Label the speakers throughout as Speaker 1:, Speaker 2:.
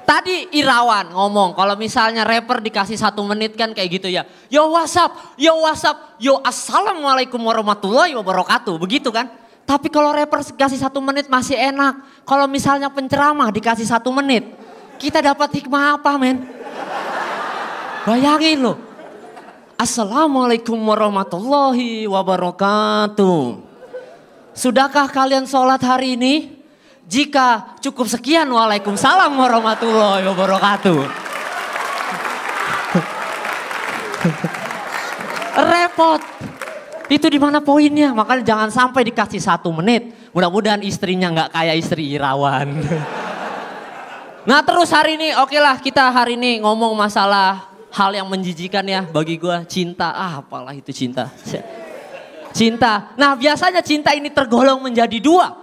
Speaker 1: Tadi Irawan ngomong kalau misalnya rapper dikasih 1 menit kan kayak gitu ya. Yo WhatsApp, yo WhatsApp, yo assalamualaikum warahmatullahi wabarakatuh. Begitu kan. Tapi kalau rapper dikasih 1 menit masih enak. Kalau misalnya penceramah dikasih 1 menit. Kita dapat hikmah apa men? Bayangin loh. Assalamualaikum warahmatullahi wabarakatuh. Sudahkah kalian sholat hari ini? Jika cukup sekian, waalaikumsalam warahmatullahi wabarakatuh. Repot. Itu di mana poinnya? Makanya jangan sampai dikasih 1 menit. Mudah-mudahan istrinya nggak kayak istri Irawan. Nah terus hari ini, oke lah kita hari ini ngomong masalah hal yang menjijikan ya bagi gue. Cinta, apalah itu cinta. Cinta. Nah biasanya cinta ini tergolong menjadi 2.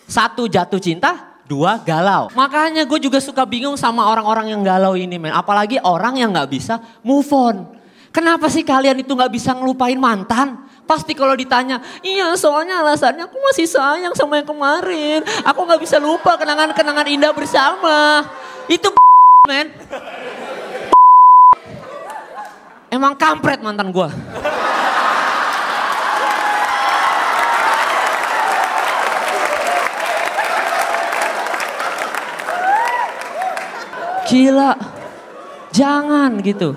Speaker 1: 1 jatuh cinta, 2 galau. Makanya gue juga suka bingung sama orang-orang yang galau ini men. Apalagi orang yang gak bisa move on. Kenapa sih kalian itu gak bisa ngelupain mantan? Pasti kalau ditanya, iya soalnya alasannya aku masih sayang sama yang kemarin. Aku gak bisa lupa kenangan-kenangan indah bersama. Itu men. Emang kampret mantan gue. Gila, jangan gitu.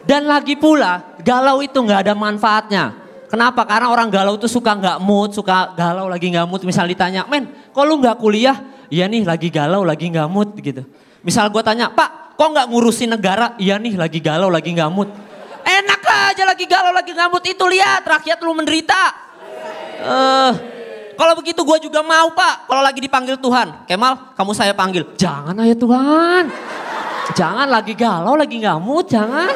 Speaker 1: Dan lagi pula galau itu nggak ada manfaatnya. Kenapa? Karena orang galau tuh suka nggak mood, suka galau lagi nggak mood. Misal ditanya, men kok lu nggak kuliah? Iya nih lagi galau, lagi nggak mood gitu. Misal gue tanya, Pak kok nggak ngurusin negara? Iya nih lagi galau, lagi nggak mood. Enak aja lagi galau, lagi nggak mood. Itu lihat rakyat lu menderita. Kalau begitu gue juga mau Pak, kalau lagi dipanggil Tuhan. Kemal, kamu saya panggil. Jangan ya Tuhan. Jangan lagi galau, lagi nggak mood, jangan.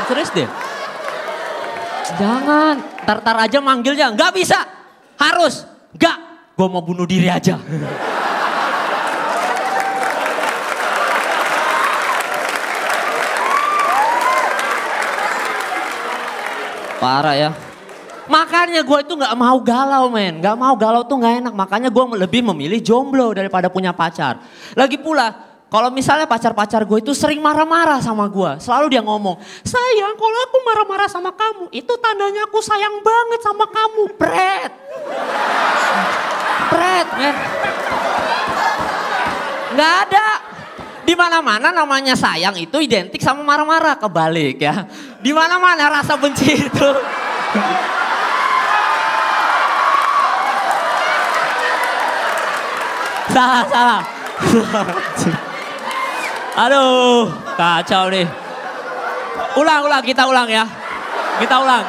Speaker 1: Serius deh. Jangan, tar aja manggilnya. Nggak bisa, harus. Nggak, gue mau bunuh diri aja. Parah ya. Makanya gue itu gak mau galau men. Gak mau galau tuh gak enak. Makanya gue lebih memilih jomblo daripada punya pacar. Lagi pula kalau misalnya pacar-pacar gue itu sering marah-marah sama gue. Selalu dia ngomong, sayang kalau aku marah-marah sama kamu. Itu tandanya aku sayang banget sama kamu. Pret. Pret men. Gak ada. Di mana-mana namanya sayang itu identik sama marah-marah. Kebalik ya. Di mana-mana rasa benci itu. Salah. Aduh, kacau nih. Ulang, kita ulang ya. Kita ulang.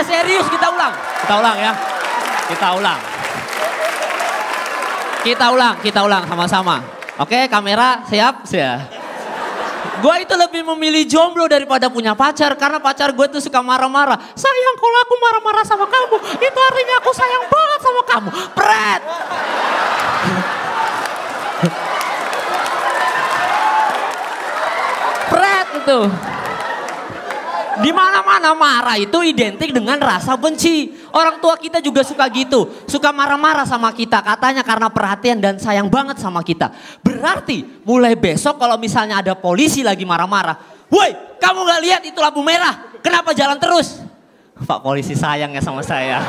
Speaker 1: Serius kita ulang. Ya. Kita ulang sama-sama. Oke, kamera siap? Gue itu lebih memilih jomblo daripada punya pacar. Karena pacar gue tuh suka marah-marah. Sayang kalau aku marah-marah sama kamu. Itu artinya aku sayang banget sama kamu. Pret. Pret itu. Di mana-mana marah itu identik dengan rasa benci. Orang tua kita juga suka gitu. Suka marah-marah sama kita. Katanya karena perhatian dan sayang banget sama kita. Berarti mulai besok kalau misalnya ada polisi lagi marah-marah. Woi, kamu gak lihat itu lampu merah? Kenapa jalan terus? Pak polisi sayang ya sama saya.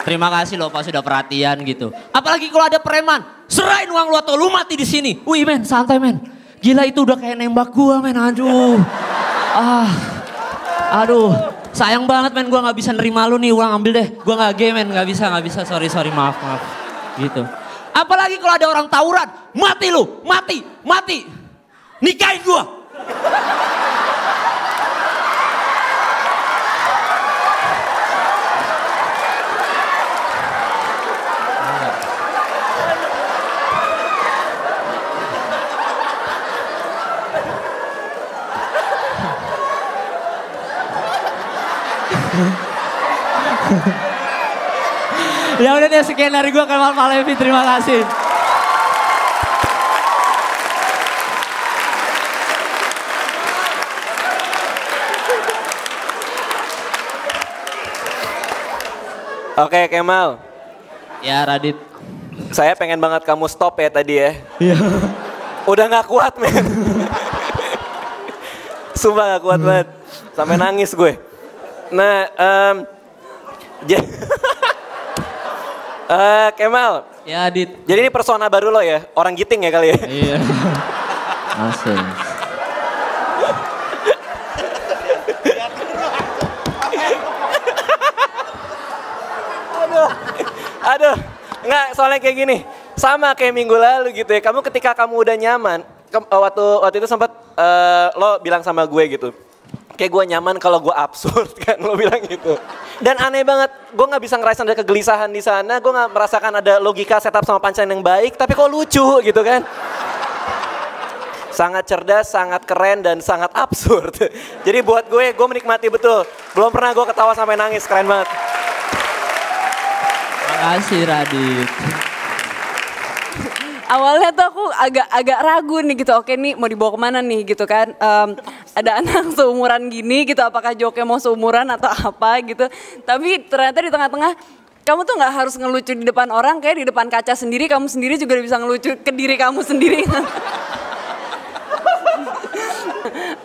Speaker 1: Terima kasih loh Pak sudah perhatian gitu. Apalagi kalau ada preman, serain uang lu atau lu mati di sini. Wih men, santai men. Gila itu udah kayak nembak gua men, aduh. Aduh, sayang banget men gua nggak bisa nerima lu nih, uang ambil deh. Gua nggak gay men, nggak bisa, sorry maaf. Gitu. Apalagi kalau ada orang tawuran, mati lu, mati. Nikahin gua. Ya udah deh, sekian dari gue Kemal Palevi, terima kasih.
Speaker 2: Oke, Kemal.
Speaker 1: Ya Radit.
Speaker 2: Saya pengen banget kamu stop ya tadi ya.
Speaker 1: Iya.
Speaker 2: Udah gak kuat, men. Sumpah gak kuat banget. Sampai nangis gue. Nah, Kemal.
Speaker 1: Ya Adit.
Speaker 2: Jadi ini persona baru lo ya? Orang giting ya kali ya?
Speaker 1: Iya. Asik.
Speaker 2: Aduh, nggak, soalnya kayak gini. Sama kayak minggu lalu gitu ya. Kamu ketika kamu udah nyaman, waktu itu sempat lo bilang sama gue gitu. Kayak gue nyaman kalau gue absurd kan, lo bilang gitu. Dan aneh banget, gue nggak bisa ngerasain ada kegelisahan di sana. Gue nggak merasakan ada logika setup sama punchline yang baik, tapi kok lucu gitu kan. Sangat cerdas, sangat keren, dan sangat absurd. Jadi buat gue menikmati betul. Belum pernah gue ketawa sampai nangis, keren banget.
Speaker 1: Makasih Radit.
Speaker 3: Awalnya tuh aku agak ragu nih gitu, oke nih mau dibawa kemana nih gitu kan. Ada anak seumuran gini gitu, apakah joknya mau seumuran atau apa gitu. Tapi ternyata di tengah-tengah, kamu tuh gak harus ngelucu di depan orang, kayak di depan kaca sendiri, kamu sendiri juga bisa ngelucu ke diri kamu sendiri.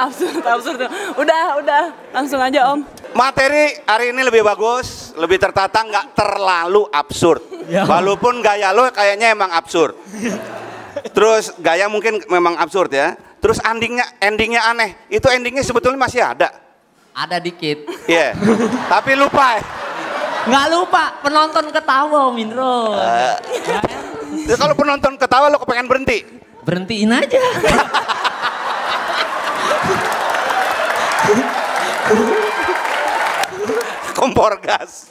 Speaker 3: Absurd. Udah, langsung aja Om.
Speaker 4: Materi hari ini lebih bagus, lebih tertata, nggak terlalu absurd.
Speaker 1: Ya.
Speaker 4: Walaupun gaya lo kayaknya emang absurd. Terus gaya mungkin memang absurd ya. Terus endingnya aneh. Itu endingnya sebetulnya masih ada.
Speaker 1: Ada dikit.
Speaker 4: Iya. Tapi lupa.
Speaker 1: Nggak lupa, penonton ketawa Om Indro.
Speaker 4: Ya, kalau penonton ketawa lo kepengen berhenti.
Speaker 1: Berhentiin aja.
Speaker 4: Kompor gas.